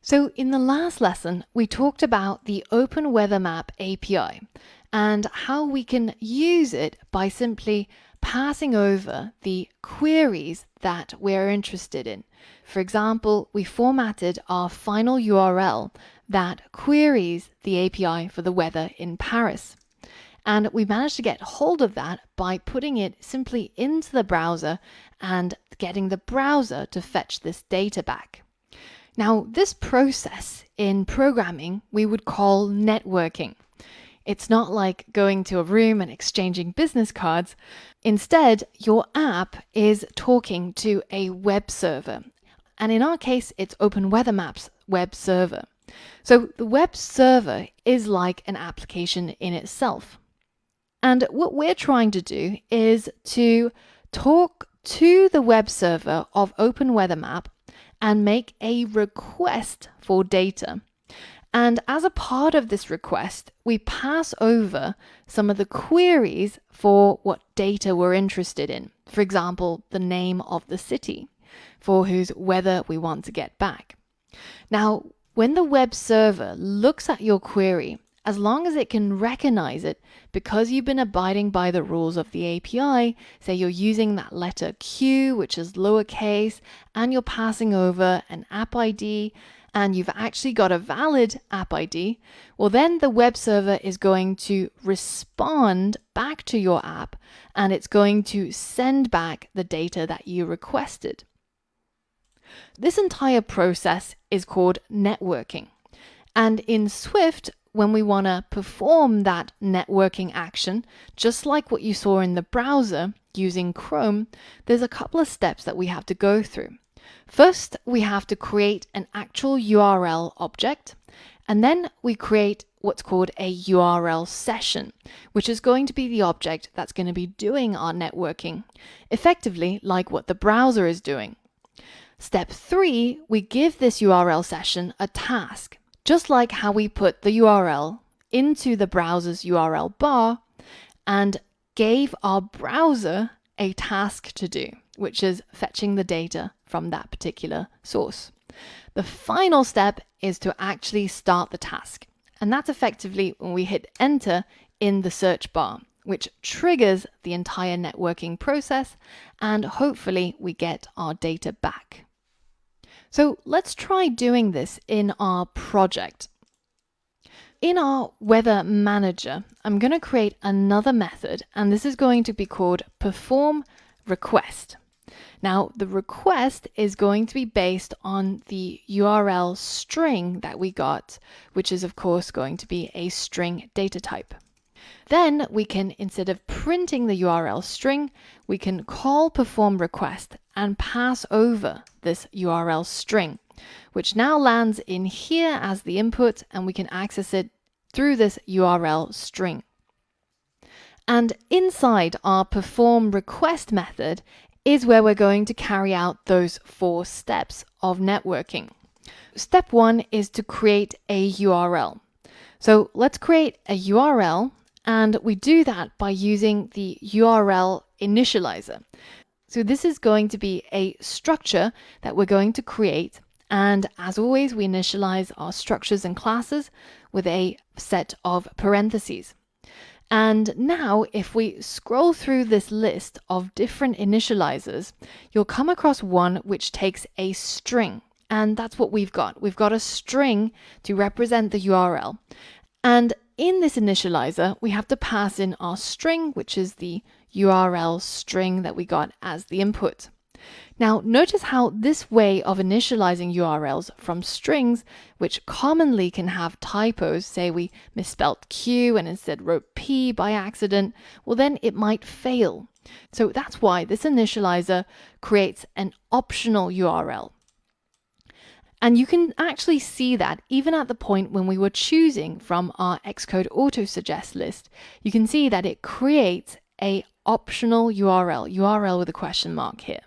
So in the last lesson, we talked about the Open Weather Map API and how we can use it by simply passing over the queries that we're interested in. For example, we formatted our final URL that queries the API for the weather in Paris. And we managed to get hold of that by putting it simply into the browser and getting the browser to fetch this data back. Now, this process in programming we would call networking. It's not like going to a room and exchanging business cards. Instead, your app is talking to a web server. And in our case, it's Open Weather Maps web server. So the web server is like an application in itself. And what we're trying to do is to talk to the web server of Open Weather Map and make a request for data. And as a part of this request, we pass over some of the queries for what data we're interested in. For example, the name of the city, for whose weather we want to get back. Now, when the web server looks at your query, as long as it can recognize it, because you've been abiding by the rules of the API, say you're using that letter Q, which is lowercase, and you're passing over an app ID, and you've actually got a valid app ID, well then the web server is going to respond back to your app, and it's going to send back the data that you requested. This entire process is called networking. And in Swift, when we want to perform that networking action, just like what you saw in the browser using Chrome, there's a couple of steps that we have to go through. First, we have to create an actual URL object, and then we create what's called a URL session, which is going to be the object that's going to be doing our networking, effectively like what the browser is doing. Step 3, we give this URL session a task. Just like how we put the URL into the browser's URL bar and gave our browser a task to do, which is fetching the data from that particular source. The final step is to actually start the task. And that's effectively when we hit enter in the search bar, which triggers the entire networking process, and hopefully we get our data back. So let's try doing this in our project. In our weather manager, I'm going to create another method, and this is going to be called perform request. Now, the request is going to be based on the URL string that we got, which is of course going to be a string data type. Then we can, instead of printing the URL string, we can call perform request and pass over this URL string, which now lands in here as the input, and we can access it through this URL string. And inside our perform request method is where we're going to carry out those 4 steps of networking. Step 1 is to create a URL. So let's create a URL, and we do that by using the URL initializer. So this is going to be a structure that we're going to create, and as always we initialize our structures and classes with a set of parentheses. And now if we scroll through this list of different initializers, you'll come across one which takes a string, and that's what we've got. We've got a string to represent the URL, and in this initializer, we have to pass in our string, which is the URL string that we got as the input. Now, notice how this way of initializing URLs from strings, which commonly can have typos, say we misspelled Q and instead wrote P by accident, well then it might fail. So that's why this initializer creates an optional URL. And you can actually see that even at the point when we were choosing from our Xcode auto-suggest list, you can see that it creates a optional URL with a question mark here.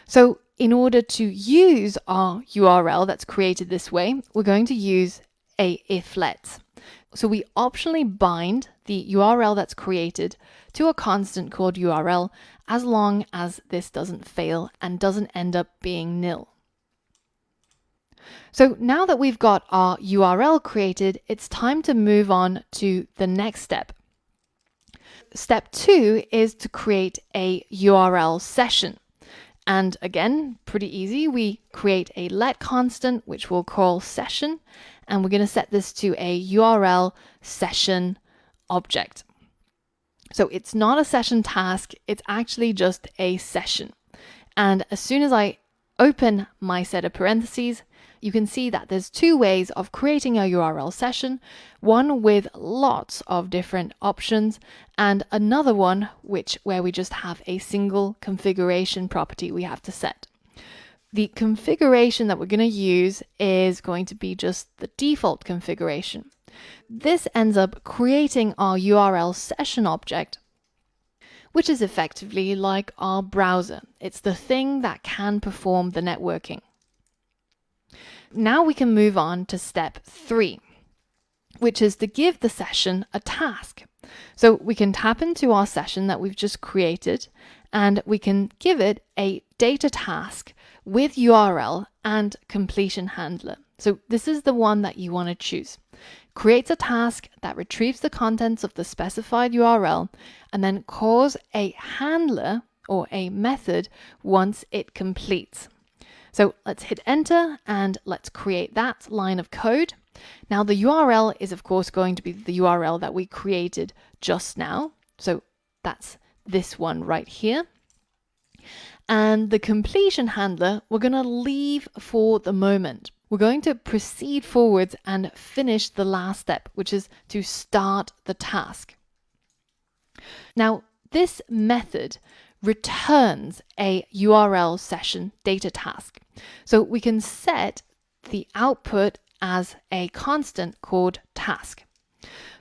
So in order to use our URL that's created this way, we're going to use a if-let. So we optionally bind the URL that's created to a constant called URL as long as this doesn't fail and doesn't end up being nil. So now that we've got our URL created, it's time to move on to the next step. Step 2 is to create a URL session. And again, pretty easy. We create a let constant, which we'll call session, and we're going to set this to a URL session object. So it's not a session task, it's actually just a session. And as soon as I open my set of parentheses, you can see that there's two ways of creating a URL session, one with lots of different options and another one where we just have a single configuration property we have to set. The configuration that we're going to use is going to be just the default configuration. This ends up creating our URL session object, which is effectively like our browser. It's the thing that can perform the networking. Now we can move on to step 3, which is to give the session a task. So we can tap into our session that we've just created and we can give it a data task with URL and completion handler. So this is the one that you want to choose. Creates a task that retrieves the contents of the specified URL and then calls a handler or a method once it completes. So let's hit enter and let's create that line of code. Now the URL is of course going to be the URL that we created just now. So that's this one right here. And the completion handler we're going to leave for the moment. We're going to proceed forwards and finish the last step, which is to start the task. Now this method returns a URL session data task. So we can set the output as a constant called task.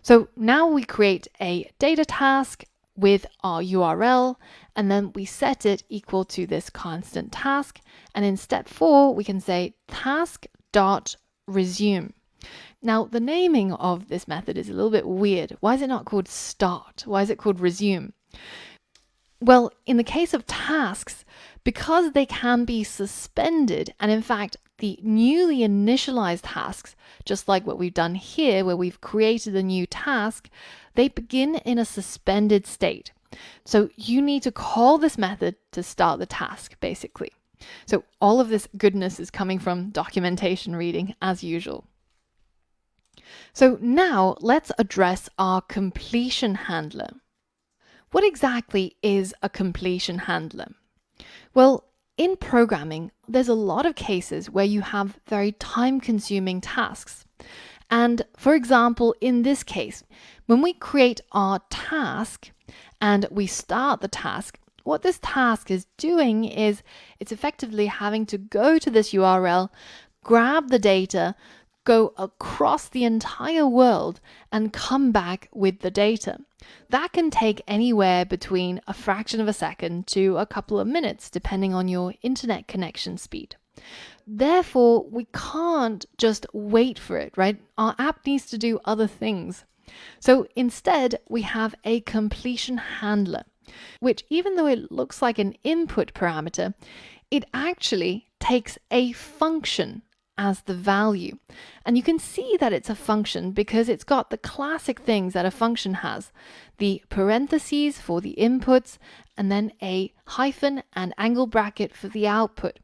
So now we create a data task with our URL and then we set it equal to this constant task. And in step 4, we can say task.resume. Now the naming of this method is a little bit weird. Why is it not called start? Why is it called resume? Well, in the case of tasks, because they can be suspended, and in fact, the newly initialized tasks, just like what we've done here, where we've created a new task, they begin in a suspended state. So you need to call this method to start the task, basically. So all of this goodness is coming from documentation reading, as usual. So now let's address our completion handler. What exactly is a completion handler? Well, in programming, there's a lot of cases where you have very time-consuming tasks. And for example, in this case, when we create our task and we start the task, what this task is doing is it's effectively having to go to this URL, grab the data, go across the entire world and come back with the data. That can take anywhere between a fraction of a second to a couple of minutes, depending on your internet connection speed. Therefore, we can't just wait for it, right? Our app needs to do other things. So instead, we have a completion handler, which even though it looks like an input parameter, it actually takes a function as the value. And you can see that it's a function because it's got the classic things that a function has. The parentheses for the inputs, and then a hyphen and angle bracket for the output.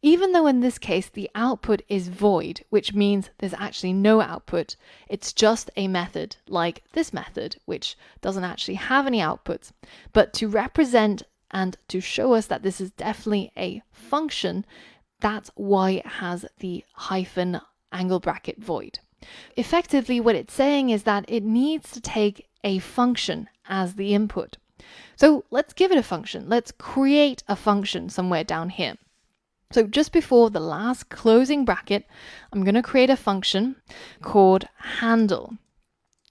Even though in this case the output is void, which means there's actually no output, it's just a method like this method, which doesn't actually have any outputs. But to represent and to show us that this is definitely a function, that's why it has the hyphen angle bracket void. Effectively, what it's saying is that it needs to take a function as the input. So let's give it a function. Let's create a function somewhere down here. So just before the last closing bracket, I'm going to create a function called handle.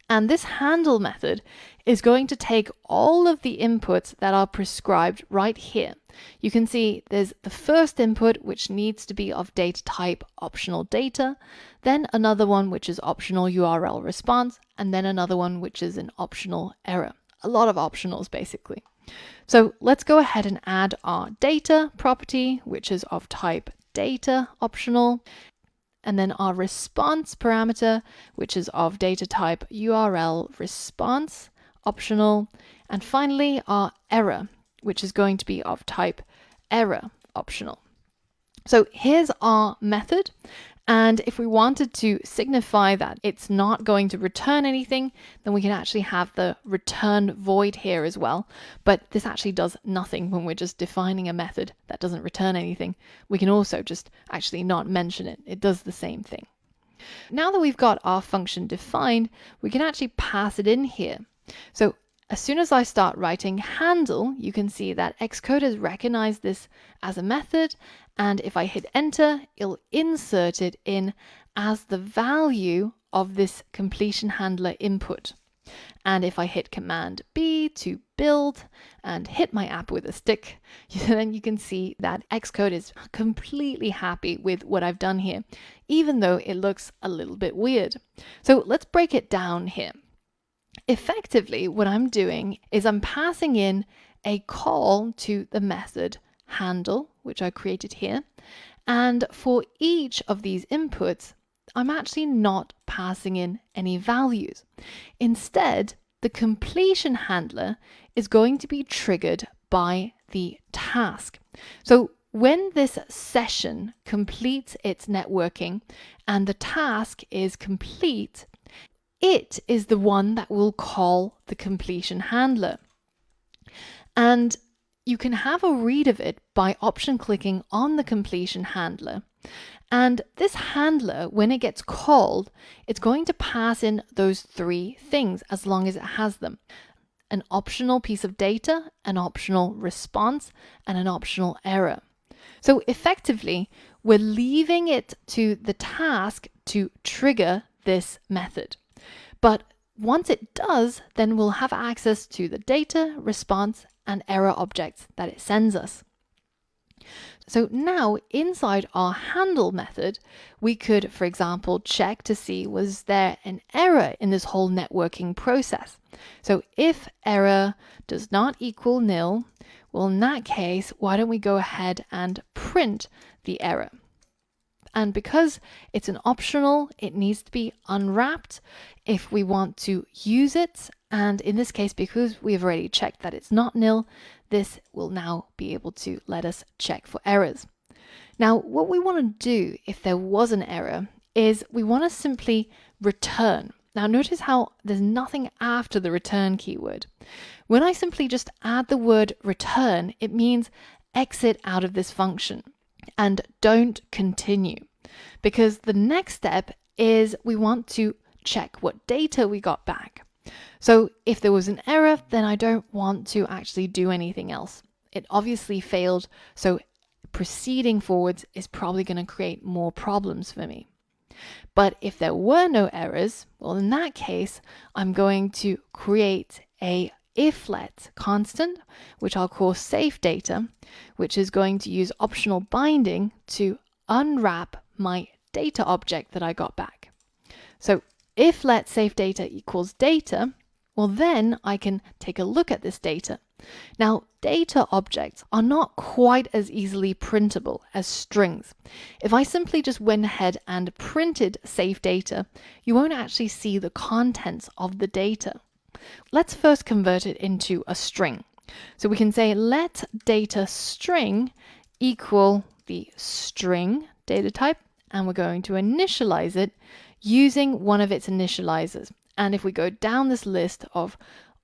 And this handle method is going to take all of the inputs that are prescribed right here. You can see there's the first input, which needs to be of data type optional data, then another one which is optional URL response, and then another one which is an optional error. A lot of optionals basically. So let's go ahead and add our data property, which is of type data optional. and then our response parameter, which is of data type URL response, optional, and finally our error, which is going to be of type error, optional. So here's our method. And if we wanted to signify that it's not going to return anything, then we can actually have the return void here as well. But this actually does nothing when we're just defining a method that doesn't return anything. We can also just actually not mention it. It does the same thing. Now that we've got our function defined, we can actually pass it in here. So as soon as I start writing handle, you can see that Xcode has recognized this as a method, and if I hit enter, it'll insert it in as the value of this completion handler input. And if I hit Command B to build and hit my app with a stick, then you can see that Xcode is completely happy with what I've done here, even though it looks a little bit weird. So let's break it down here. Effectively, what I'm doing is I'm passing in a call to the method handle, which I created here. And for each of these inputs, I'm actually not passing in any values. Instead, the completion handler is going to be triggered by the task. So when this session completes its networking and the task is complete, it is the one that will call the completion handler. And you can have a read of it by option clicking on the completion handler. And this handler, when it gets called, it's going to pass in those three things as long as it has them. An optional piece of data, an optional response, and an optional error. So effectively, we're leaving it to the task to trigger this method. But once it does, then we'll have access to the data, response, and error objects that it sends us. So now inside our handle method, we could, for example, check to see was there an error in this whole networking process. So if error does not equal nil, well, in that case, why don't we go ahead and print the error? And because it's an optional, it needs to be unwrapped if we want to use it. And in this case, because we've already checked that it's not nil, this will now be able to let us check for errors. Now, what we want to do if there was an error is we want to simply return. Now, notice how there's nothing after the return keyword. When I simply just add the word return, it means exit out of this function and don't continue, because the next step is we want to check what data we got back. So if there was an error, then I don't want to actually do anything else. It obviously failed, so proceeding forwards is probably going to create more problems for me. But if there were no errors, well, in that case, I'm going to create a iflet constant, which I'll call safe data, which is going to use optional binding to unwrap my data object that I got back. So if let safe data equals data, well, then I can take a look at this data. Now, data objects are not quite as easily printable as strings. If I simply just went ahead and printed safe data, you won't actually see the contents of the data. Let's first convert it into a string. So we can say let data string equal the string data type, and we're going to initialize it using one of its initializers. And if we go down this list of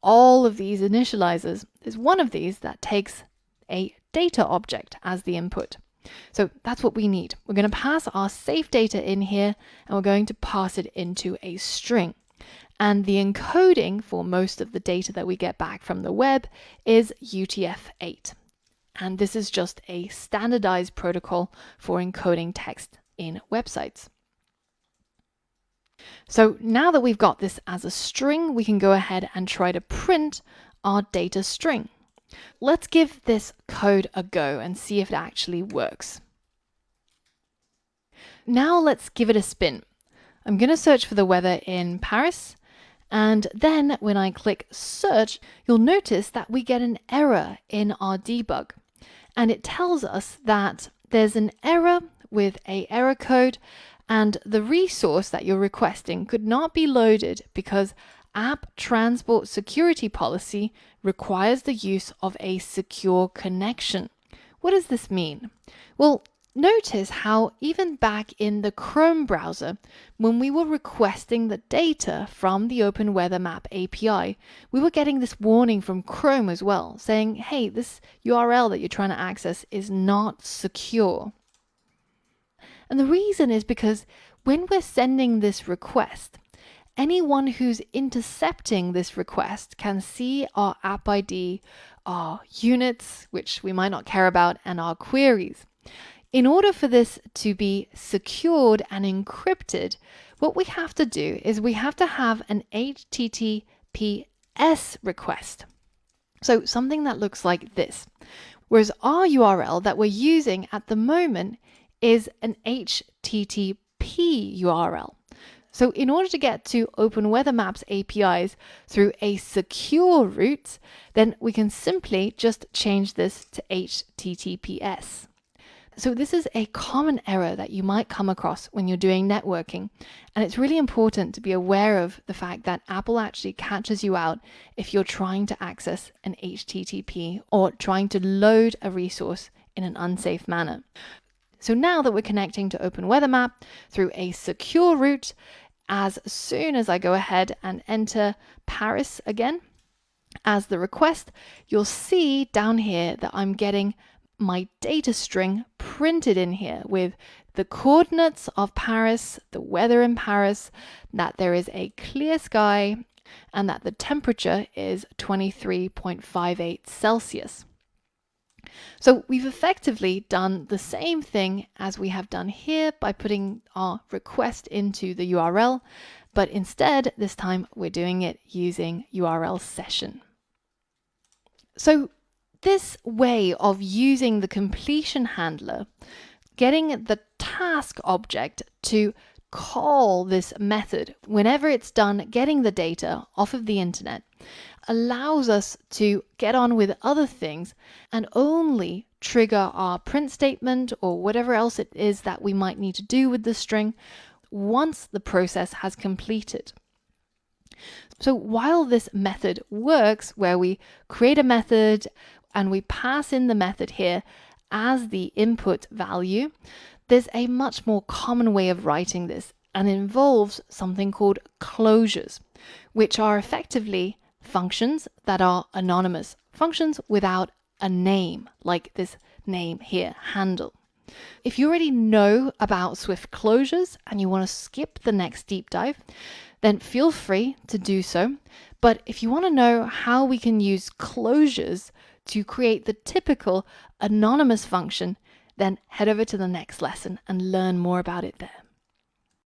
all of these initializers, there's one of these that takes a data object as the input. So that's what we need. We're going to pass our safe data in here, and we're going to pass it into a string. And the encoding for most of the data that we get back from the web is UTF-8. And this is just a standardized protocol for encoding text in websites. So now that we've got this as a string, we can go ahead and try to print our data string. Let's give this code a go and see if it actually works. Now let's give it a spin. I'm going to search for the weather in Paris. And then when I click search, you'll notice that we get an error in our debug. And it tells us that there's an error with a error code, and the resource that you're requesting could not be loaded because App Transport Security Policy requires the use of a secure connection. What does this mean? Well, notice how even back in the Chrome browser, when we were requesting the data from the Open Weather Map API, we were getting this warning from Chrome as well, saying, hey, this URL that you're trying to access is not secure. And the reason is because when we're sending this request, anyone who's intercepting this request can see our app ID, our units, which we might not care about, and our queries. In order for this to be secured and encrypted, what we have to do is we have to have an HTTPS request. So something that looks like this. Whereas our URL that we're using at the moment is an HTTP URL. So in order to get to Open Weather Maps APIs through a secure route, then we can simply just change this to HTTPS. So this is a common error that you might come across when you're doing networking. And it's really important to be aware of the fact that Apple actually catches you out if you're trying to access an HTTP or trying to load a resource in an unsafe manner. So now that we're connecting to Open Weather Map through a secure route, as soon as I go ahead and enter Paris again as the request, you'll see down here that I'm getting my data string printed in here with the coordinates of Paris, the weather in Paris, that there is a clear sky, and that the temperature is 23.58 Celsius. So we've effectively done the same thing as we have done here by putting our request into the URL, but instead this time we're doing it using URLSession. So this way of using the completion handler, getting the task object to call this method whenever it's done getting the data off of the internet, allows us to get on with other things and only trigger our print statement or whatever else it is that we might need to do with the string once the process has completed. So while this method works, where we create a method and we pass in the method here as the input value, there's a much more common way of writing this, and involves something called closures, which are effectively functions that are anonymous, functions without a name, like this name here, handle. If you already know about Swift closures and you want to skip the next deep dive, then feel free to do so. But if you want to know how we can use closures to create the typical anonymous function, then head over to the next lesson and learn more about it there.